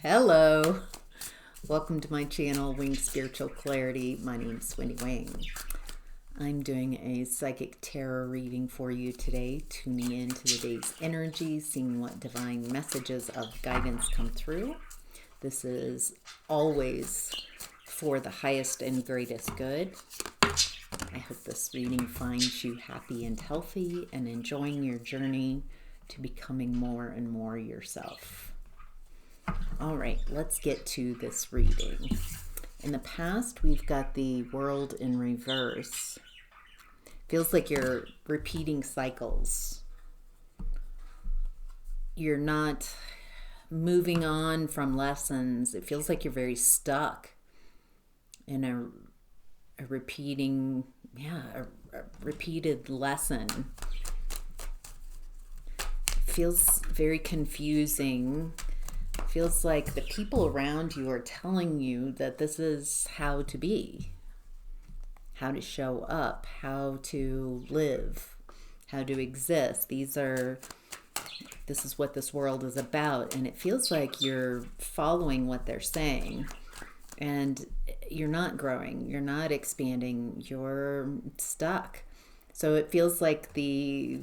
Hello. Welcome to my channel, Wing Spiritual Clarity. My name's Wendy Wang. I'm doing a psychic tarot reading for you today, tuning into the day's energy, seeing what divine messages of guidance come through. This is always for the highest and greatest good. I hope this reading finds you happy and healthy and enjoying your journey to becoming more and more yourself. All right, let's get to this reading. In the past, we've got the world in reverse. Feels like you're repeating cycles. You're not moving on from lessons. It feels like you're very stuck in a repeating, a repeated lesson. Feels very confusing. Feels like the people around you are telling you that this is how to be, how to show up, how to live, how to exist. This is what this world is about. And it feels like you're following what they're saying and you're not growing, you're not expanding, you're stuck. So it feels like the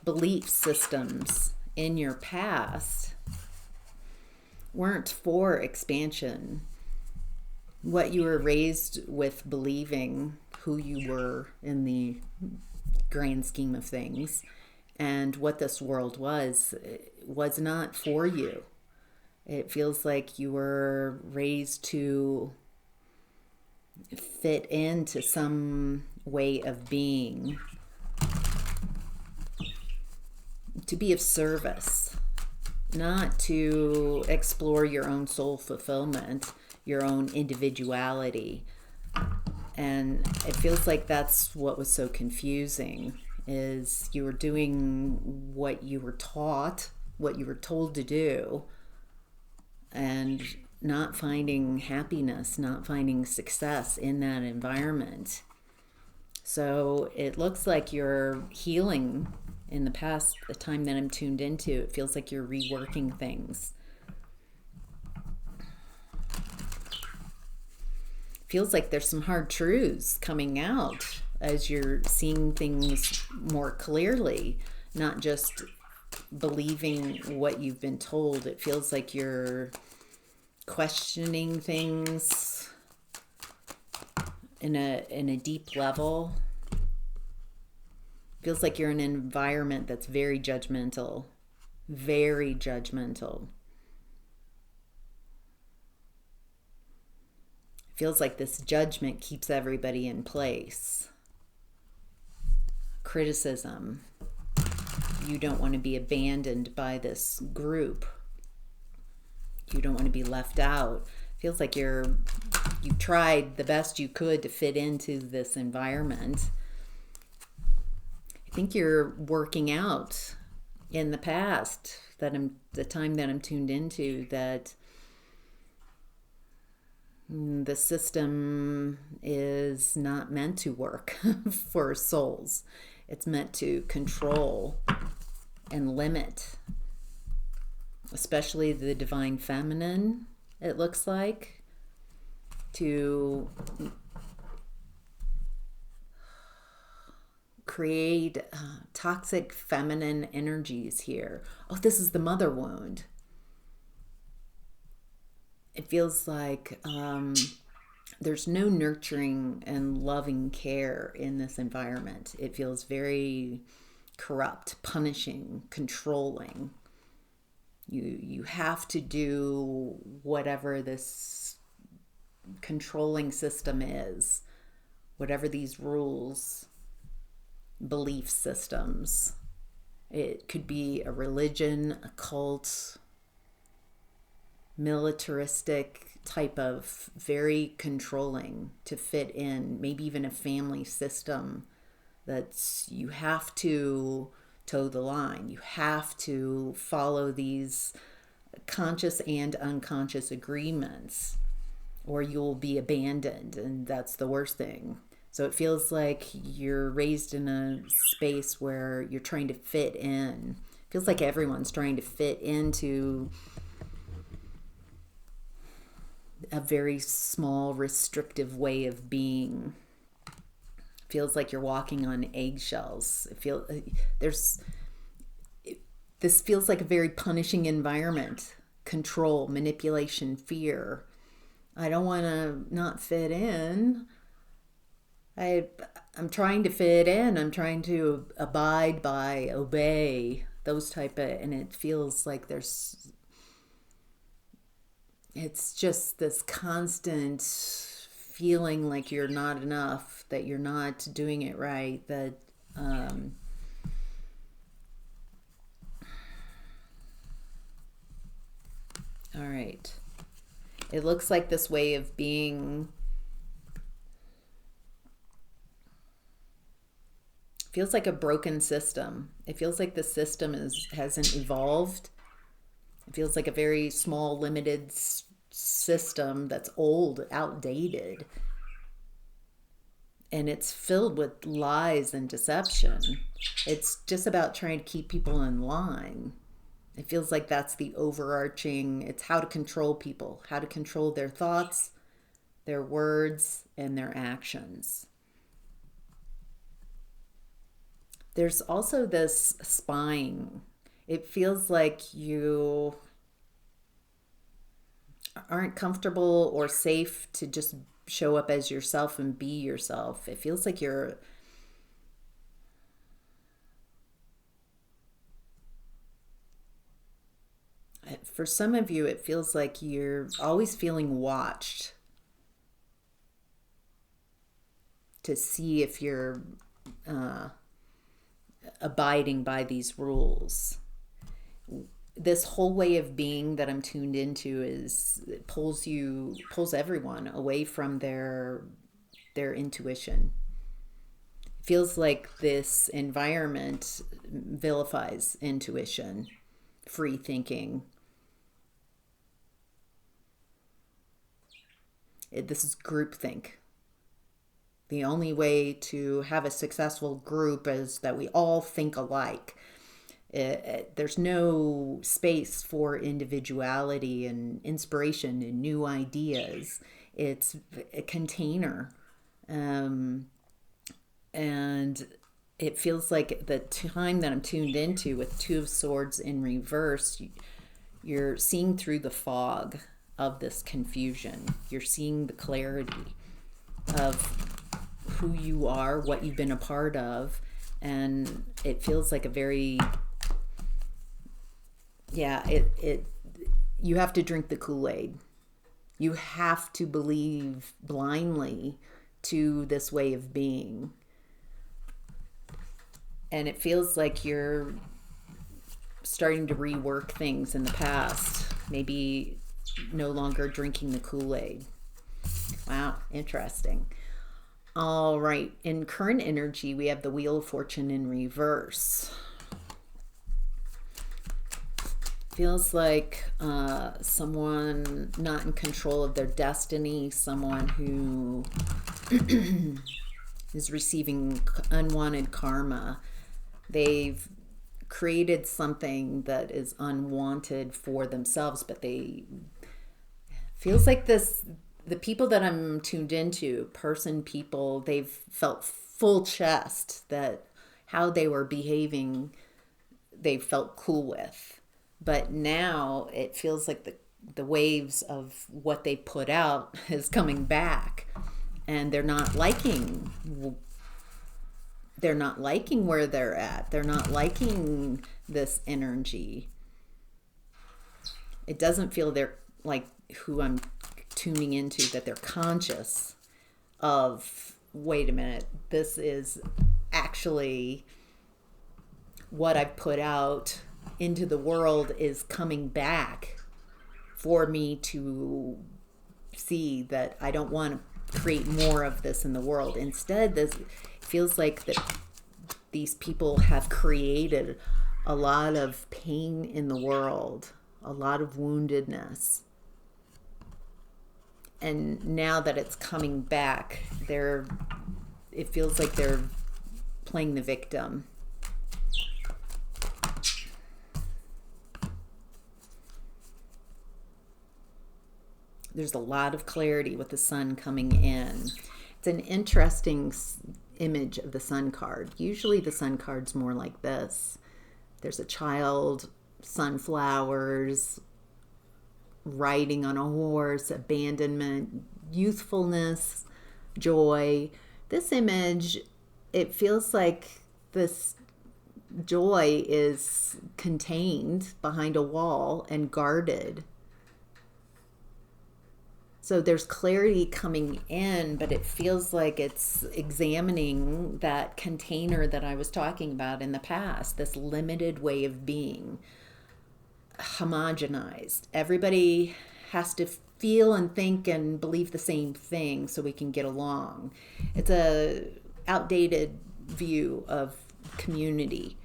belief systems in your past weren't for expansion. What you were raised with believing, who you were in the grand scheme of things, and what this world was not for you. It feels like you were raised to fit into some way of being, to be of service, not to explore your own soul fulfillment, your own individuality. And it feels like that's what was so confusing, is you were doing what you were taught, what you were told to do, and not finding happiness, not finding success in that environment. So it looks like you're healing. In the past, the time that I'm tuned into, it feels like you're reworking things. Feels like there's some hard truths coming out as you're seeing things more clearly, not just believing what you've been told. It feels like you're questioning things in a deep level. Feels like you're in an environment that's very judgmental, very judgmental. Feels like this judgment keeps everybody in place. Criticism. You don't want to be abandoned by this group. You don't want to be left out. Feels like you tried the best you could to fit into this environment. I think you're working out in the past, the time that I'm tuned into, that the system is not meant to work for souls. It's meant to control and limit, especially the divine feminine, it looks like, to create toxic feminine energies here. Oh, this is the mother wound. It feels like there's no nurturing and loving care in this environment. It feels very corrupt, punishing, controlling. You have to do whatever this controlling system is, whatever these rules, belief systems. It could be a religion, a cult, militaristic type of very controlling to fit in, maybe even a family system that's you have to toe the line. You have to follow these conscious and unconscious agreements or you'll be abandoned, and that's the worst thing. So it feels like you're raised in a space where you're trying to fit in. It feels like everyone's trying to fit into a very small, restrictive way of being. Feels like you're walking on eggshells. This feels like a very punishing environment. Control, manipulation, fear. I don't want to not fit in. I'm trying to fit in. I'm trying to abide by, obey, those type of, and it feels like it's just this constant feeling like you're not enough, that you're not doing it right, that all right. It looks like this way of being feels like a broken system. It feels like the system hasn't evolved. It feels like a very small, limited system that's old, outdated. And it's filled with lies and deception. It's just about trying to keep people in line. It feels like that's the overarching, it's how to control people, how to control their thoughts, their words, and their actions. There's also this spying. It feels like you aren't comfortable or safe to just show up as yourself and be yourself. It feels like you're for some of you, it feels like you're always feeling watched to see if you're abiding by these rules. This whole way of being that I'm tuned into it pulls everyone away from their intuition. It feels like this environment vilifies intuition, free thinking. This is groupthink. The only way to have a successful group is that we all think alike. There's no space for individuality and inspiration and new ideas. It's a container. And it feels like the time that I'm tuned into with Two of Swords in reverse, you're seeing through the fog of this confusion. You're seeing the clarity of who you are, what you've been a part of, and it feels like a very, you have to drink the Kool-Aid. You have to believe blindly to this way of being. And it feels like you're starting to rework things in the past. Maybe no longer drinking the Kool-Aid. Wow, interesting. All right, in current energy, we have the Wheel of Fortune in reverse. Feels like someone not in control of their destiny, someone who is receiving unwanted karma. They've created something that is unwanted for themselves, but feels like the people that I'm tuned into, people, they've felt full chest that how they were behaving, they felt cool with. But now it feels like the waves of what they put out is coming back, and they're not liking where they're at. They're not liking this energy. It doesn't feel they're like who I'm tuning into, that they're conscious of, wait a minute, this is actually what I've put out into the world is coming back for me to see, that I don't want to create more of this in the world. Instead, this feels like that these people have created a lot of pain in the world, a lot of woundedness. And now that it's coming back, it feels like they're playing the victim. There's a lot of clarity with the sun coming in. It's an interesting image of the sun card. Usually the sun card's more like this. There's a child, sunflowers, riding on a horse, abandonment, youthfulness, joy. This image, it feels like this joy is contained behind a wall and guarded. So there's clarity coming in, but it feels like it's examining that container that I was talking about in the past, this limited way of being, homogenized. Everybody has to feel and think and believe the same thing so we can get along. It's a outdated view of community.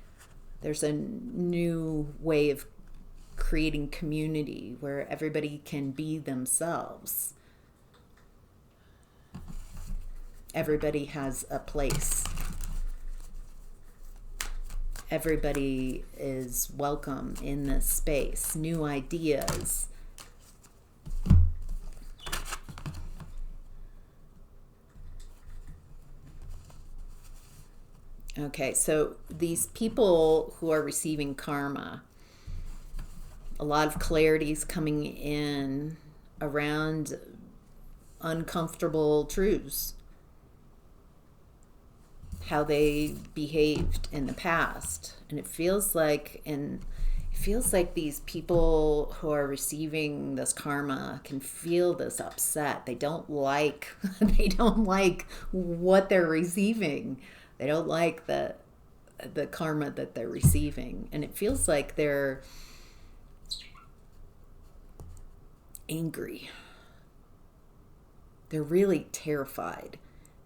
There's a new way of creating community where everybody can be themselves. Everybody has a place. Everybody is welcome in this space. New ideas. Okay, so these people who are receiving karma, a lot of clarity is coming in around uncomfortable truths, how they behaved in the past. And it feels like these people who are receiving this karma can feel this upset. They don't like what they're receiving. They don't like the karma that they're receiving. And it feels like they're angry. They're really terrified.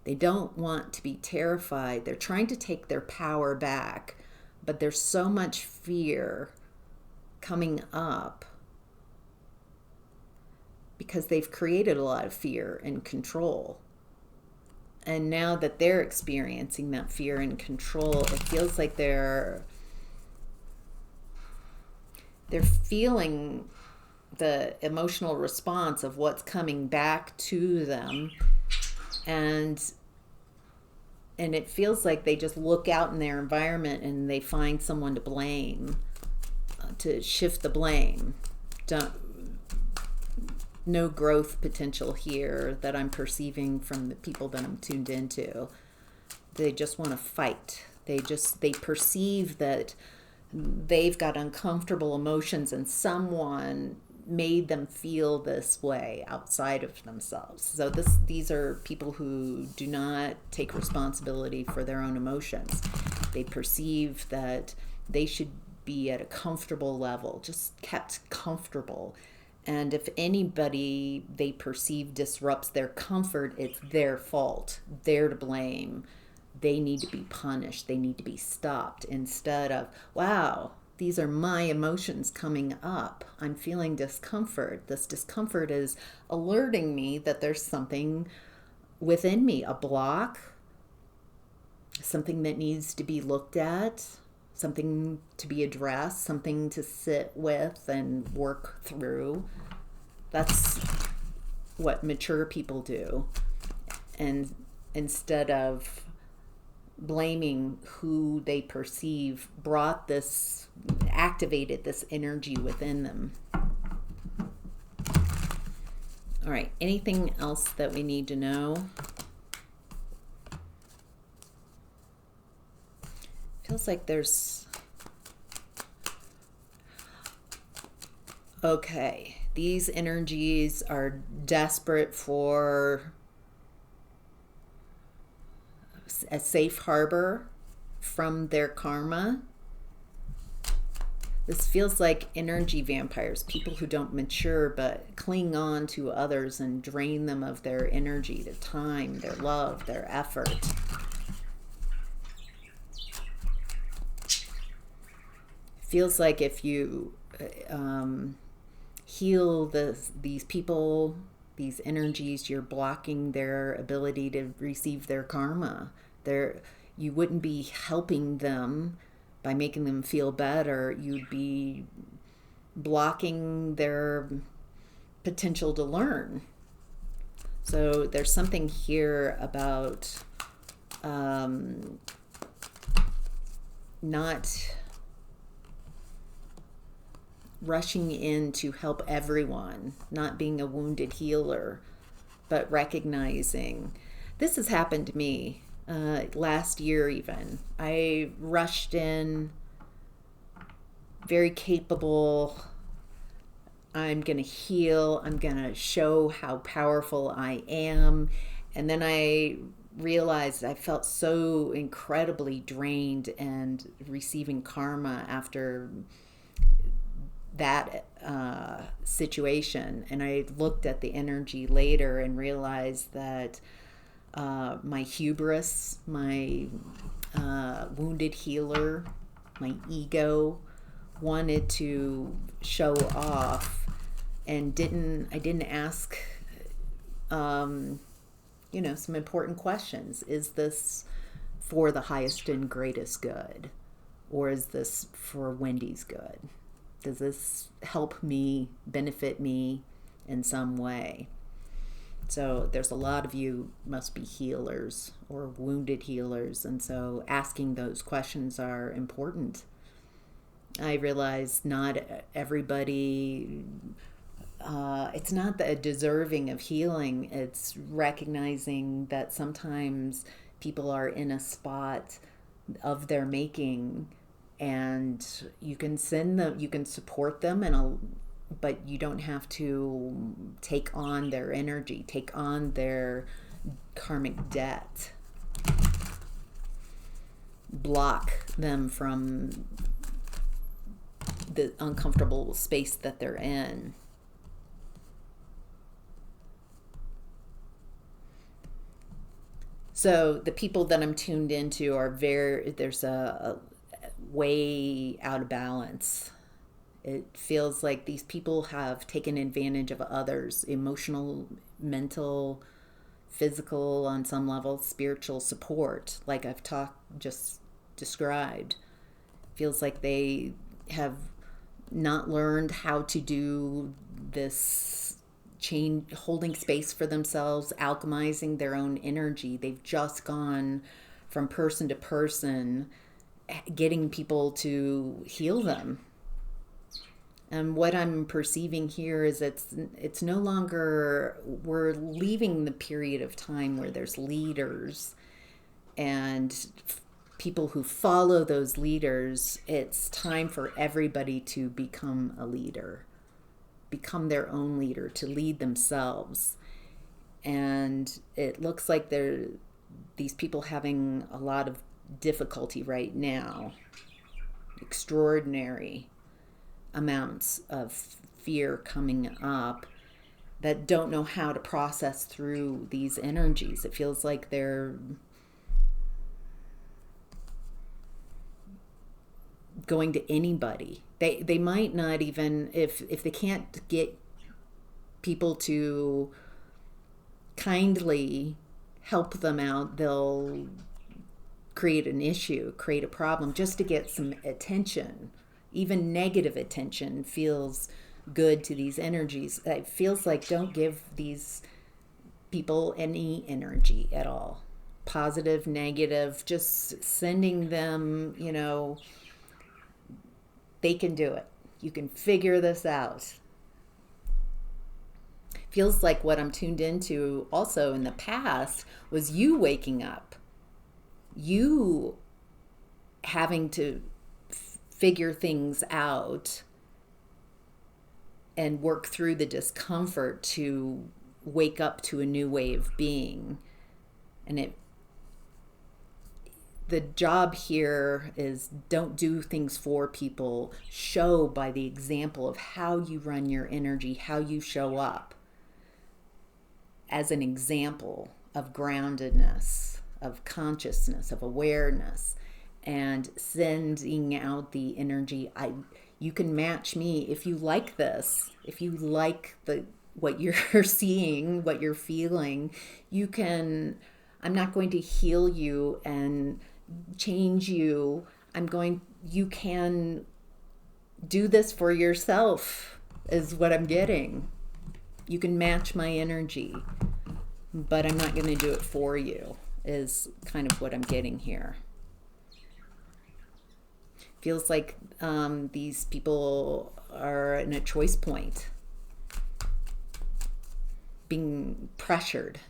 They don't want to be terrified. They're trying to take their power back, but there's so much fear coming up because they've created a lot of fear and control. And now that they're experiencing that fear and control, it feels like they're feeling the emotional response of what's coming back to them. And it feels like they just look out in their environment and they find someone to blame, to shift the blame. No growth potential here that I'm perceiving from the people that I'm tuned into. They just want to fight. They perceive that they've got uncomfortable emotions and someone made them feel this way outside of themselves. So these are people who do not take responsibility for their own emotions. They perceive that they should be at a comfortable level, just kept comfortable. And if anybody they perceive disrupts their comfort, it's their fault. They're to blame. They need to be punished. They need to be stopped, instead of, wow, these are my emotions coming up. I'm feeling discomfort. This discomfort is alerting me that there's something within me, a block, something that needs to be looked at, something to be addressed, something to sit with and work through. That's what mature people do. And instead of blaming who they perceive, activated this energy within them. All right, anything else that we need to know? Feels like there's... Okay, these energies are desperate for a safe harbor from their karma. This feels like energy vampires, people who don't mature but cling on to others and drain them of their energy, their time, their love, their effort. Feels like if you heal these people, these energies, you're blocking their ability to receive their karma. You wouldn't be helping them by making them feel better. You'd be blocking their potential to learn. So there's something here about not rushing in to help everyone, not being a wounded healer, but recognizing this has happened to me last year even. I rushed in, very capable. I'm going to heal. I'm going to show how powerful I am. And then I realized I felt so incredibly drained and receiving karma after that situation. And I looked at the energy later and realized that my hubris, my wounded healer, my ego wanted to show off, and I didn't ask some important questions. Is this for the highest and greatest good, or is this for Wendy's good? Does this help me, benefit me in some way? So there's a lot of you must be healers or wounded healers, and so asking those questions are important. I realize not everybody, it's not the deserving of healing. It's recognizing that sometimes people are in a spot of their making, and you can send them, you can support them, but you don't have to take on their energy, take on their karmic debt, block them from the uncomfortable space that they're in. So the people that I'm tuned into are there's a way out of balance. It feels like these people have taken advantage of others, emotional, mental, physical, on some level, spiritual support, like I've just described. Feels like they have not learned how to do this change, holding space for themselves, alchemizing their own energy. They've just gone from person to person, getting people to heal them. And what I'm perceiving here is it's no longer, we're leaving the period of time where there's leaders and people who follow those leaders. It's time for everybody to become a leader, become their own leader, to lead themselves. And it looks like these people having a lot of difficulty right now, extraordinary amounts of fear coming up, that don't know how to process through these energies. It feels like they're going to anybody. They might not even, if they can't get people to kindly help them out, they'll create an issue, create a problem just to get some attention. Even negative attention feels good to these energies. It feels like don't give these people any energy at all. Positive, negative, just sending them, they can do it. You can figure this out. Feels like what I'm tuned into also in the past was you waking up. You having to figure things out and work through the discomfort to wake up to a new way of being. And the job here is don't do things for people. Show by the example of how you run your energy, how you show up, as an example of groundedness, of consciousness, of awareness, and sending out the energy. You can match me if you like this, if you like what you're seeing, what you're feeling. I'm not going to heal you and change you. You can do this for yourself, is what I'm getting. You can match my energy, but I'm not going to do it for you, is kind of what I'm getting here. Feels like these people are in a choice point, being pressured.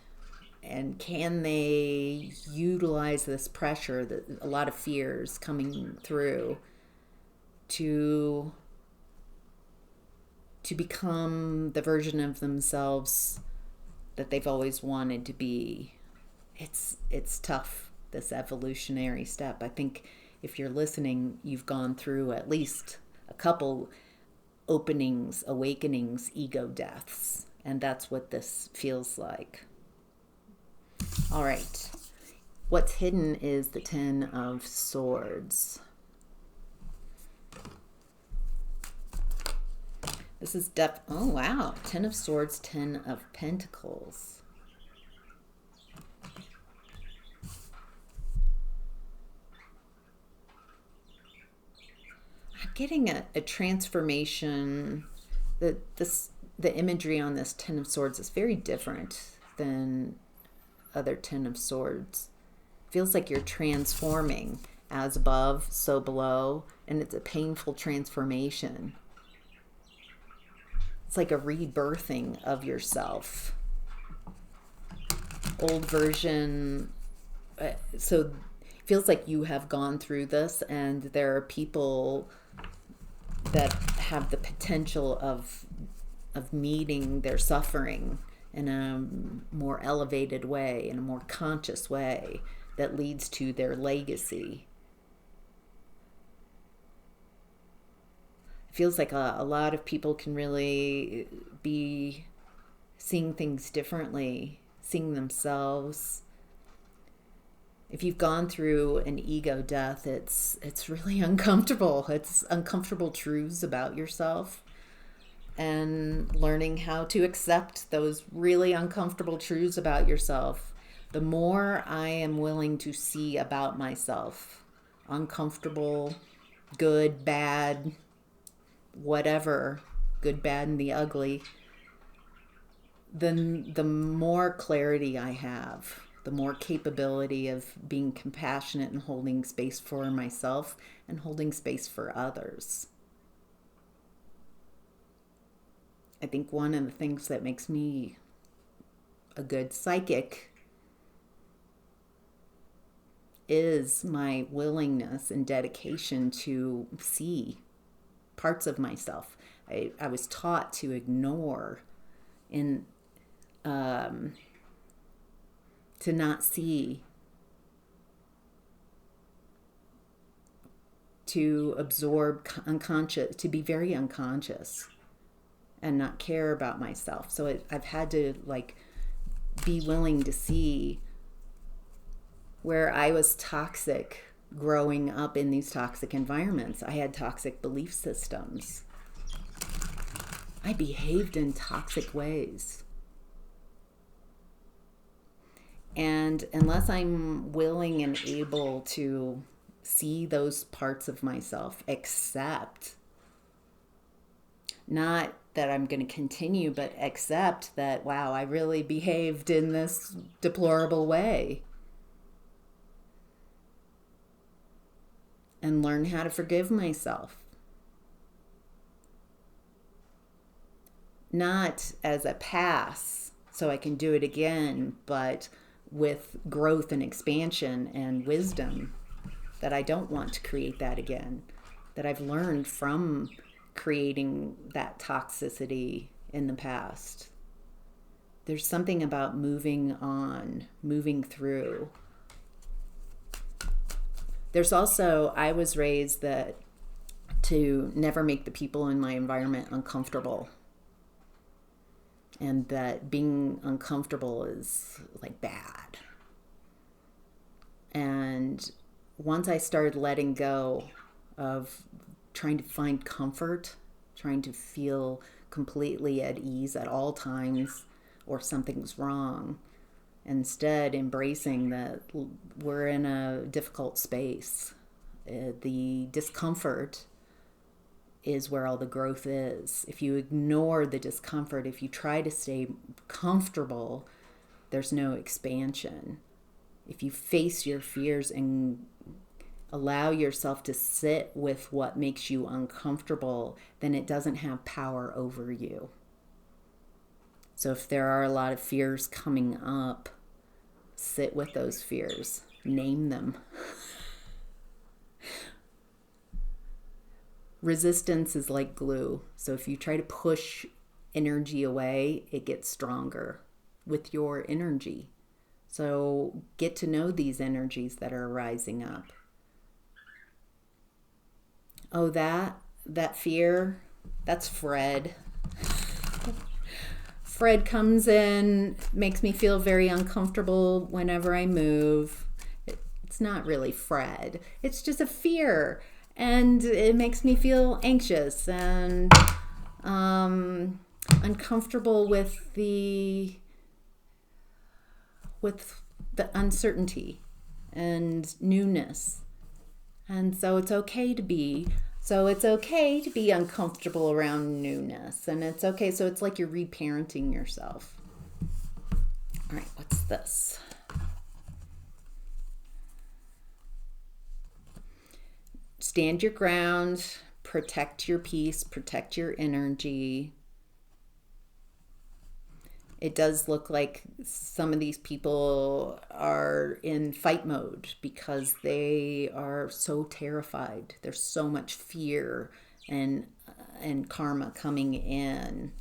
And can they utilize this pressure, that a lot of fears coming through, to become the version of themselves that they've always wanted to be? It's tough, this evolutionary step. I think if you're listening, you've gone through at least a couple openings, awakenings, ego deaths, and that's what this feels like. All right. What's hidden is the Ten of Swords. This is oh wow, Ten of Swords, Ten of Pentacles. I'm getting a transformation. The imagery on this Ten of Swords is very different than other Ten of Swords. Feels like you're transforming, as above, so below, and it's a painful transformation. It's like a rebirthing of yourself. Old version. So it feels like you have gone through this, and there are people that have the potential of meeting their suffering in a more elevated way, in a more conscious way, that leads to their legacy. It feels like a lot of people can really be seeing things differently, seeing themselves. If you've gone through an ego death, it's really uncomfortable. It's uncomfortable truths about yourself, and learning how to accept those really uncomfortable truths about yourself. The more I am willing to see about myself, uncomfortable, good, bad, whatever, good, bad, and the ugly, then the more clarity I have, the more capability of being compassionate and holding space for myself and holding space for others. I think one of the things that makes me a good psychic is my willingness and dedication to see parts of myself I was taught to ignore, and to not see, to absorb unconscious, to be very unconscious and not care about myself. So I've had to be willing to see where I was toxic growing up in these toxic environments. I had toxic belief systems. I behaved in toxic ways. And unless I'm willing and able to see those parts of myself, accept, not that I'm going to continue, but accept that, wow, I really behaved in this deplorable way. And learn how to forgive myself. Not as a pass, so I can do it again, but with growth and expansion and wisdom, that I don't want to create that again, that I've learned from creating that toxicity in the past. There's something about moving on, moving through. There's also, I was raised that to never make the people in my environment uncomfortable. And that being uncomfortable is bad. And once I started letting go of trying to find comfort, trying to feel completely at ease at all times, or something's wrong, instead embracing that we're in a difficult space. The discomfort is where all the growth is. If you ignore the discomfort, if you try to stay comfortable, there's no expansion. If you face your fears and allow yourself to sit with what makes you uncomfortable, then it doesn't have power over you. So if there are a lot of fears coming up, sit with those fears, name them. Resistance is like glue. So if you try to push energy away, it gets stronger with your energy. So get to know these energies that are rising up. Oh, that fear, that's Fred. Fred comes in, makes me feel very uncomfortable whenever I move. It's not really Fred. It's just a fear. And it makes me feel anxious and uncomfortable with the uncertainty and newness. And so it's okay to be uncomfortable around newness. And it's okay. So it's like you're reparenting yourself. All right, what's this? Stand your ground, protect your peace, protect your energy. It does look like some of these people are in fight mode because they are so terrified. There's so much fear and karma coming in,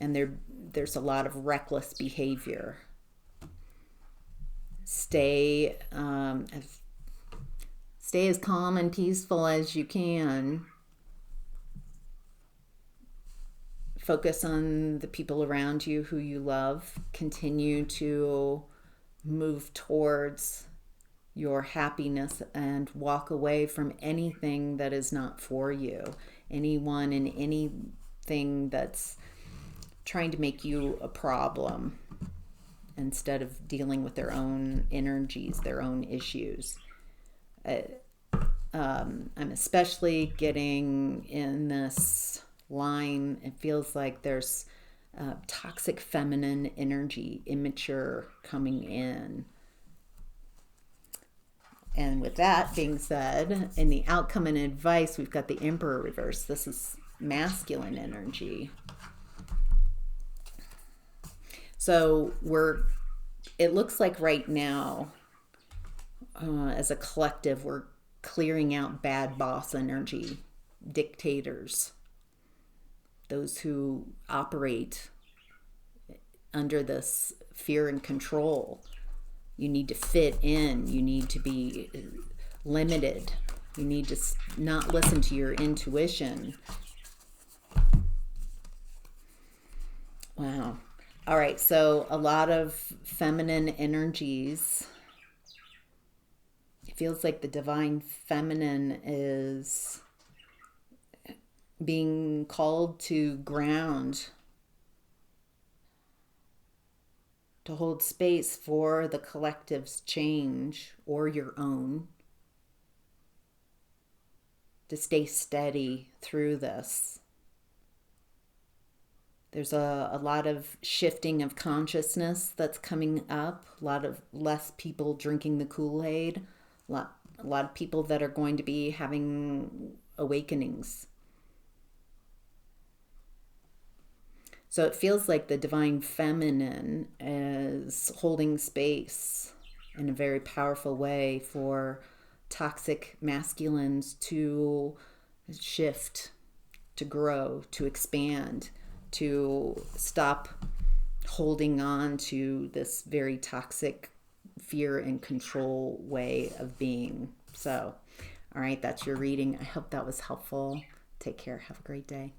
and there's a lot of reckless behavior. Stay as calm and peaceful as you can. Focus on the people around you who you love. Continue to move towards your happiness and walk away from anything that is not for you. Anyone and anything that's trying to make you a problem instead of dealing with their own energies, their own issues. I'm especially getting in this line, it feels like there's toxic feminine energy, immature, coming in. And with that being said, in the outcome and advice, we've got the Emperor reverse. This is masculine energy. So it looks like right now, as a collective, we're clearing out bad boss energy, dictators, those who operate under this fear and control. You need to fit in. You need to be limited. You need to not listen to your intuition. Wow. All right, so a lot of feminine energies. It feels like the divine feminine is being called to ground, to hold space for the collective's change or your own, to stay steady through this. There's a lot of shifting of consciousness that's coming up, a lot of less people drinking the Kool-Aid, a lot of people that are going to be having awakenings. So it feels like the divine feminine is holding space in a very powerful way for toxic masculines to shift, to grow, to expand, to stop holding on to this very toxic fear and control way of being. So, all right, that's your reading. I hope that was helpful. Take care. Have a great day.